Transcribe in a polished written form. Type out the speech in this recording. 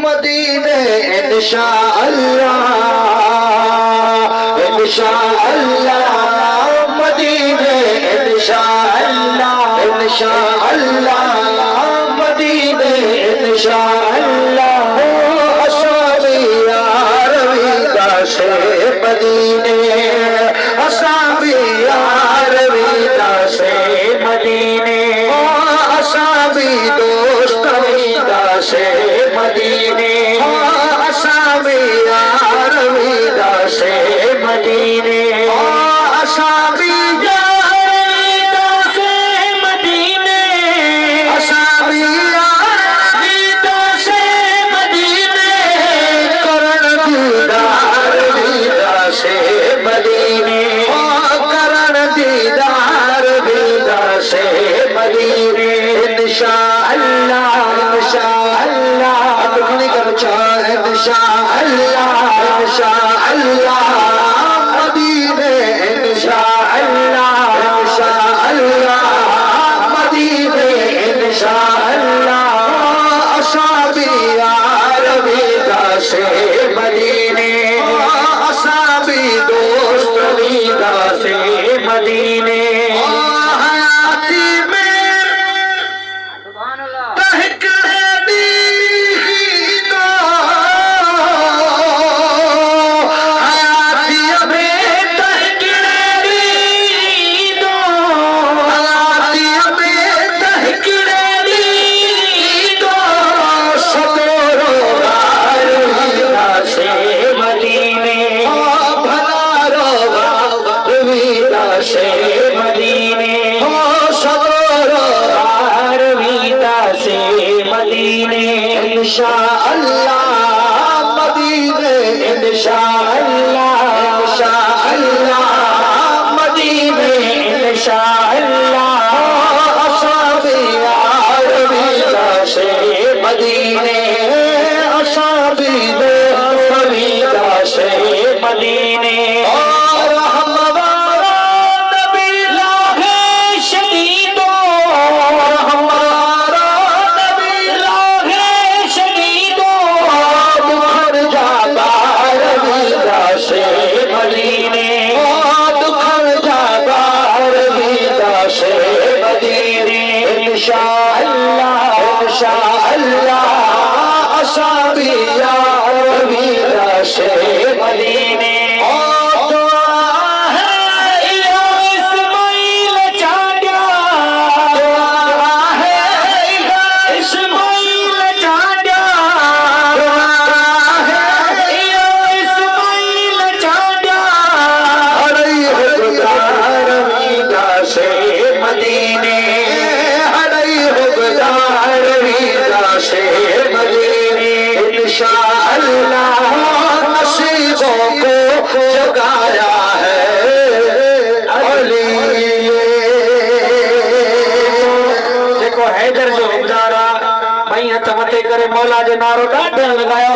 मदीने इंशाअल्लाह इंशाअल्लाह मदीने इंशाअल्लाह इंशाअल्लाह मदीने इंशाअल्लाह असाबी यार विदा से मदीने असाबी यार विदा से मदीने असाबी दोस्त विदा से मदीने असाबी यार विदा से मदीने असाबी यार विदा से मदीने असाबी यार विदा से मदीने करण दीदार विदा से मदीने करण दीदार विदा से मदीने इंशाअल्लाह इंशाअल्लाह दुखनी कर चाह इंशाअल्लाह इंशाअल्लाह मदीने इंशाअल्लाह इंशाअल्लाह मदीने इंशाअल्लाह असाबी यार विदा से मदीने असाबी दोस्त विदा से मदीने से मदीने सदोर विदा से मदीने इंशाअल्लाह मदीने इंशाअल्लाह इंशाअल्लाह मदीने इंशाअल्लाह असाबी यार विदा से मदीने असाबी दोस्त विदा से मदीने इंशाअल्लाह इंशाअल्लाह असाबी यार विदा से मदीने इंशाअल्लाह नसीबों को जगाया है अली देखो हैदर जो गुजारा भाई हथ मथे करे मौला जो नारो ॾाढो लॻायो।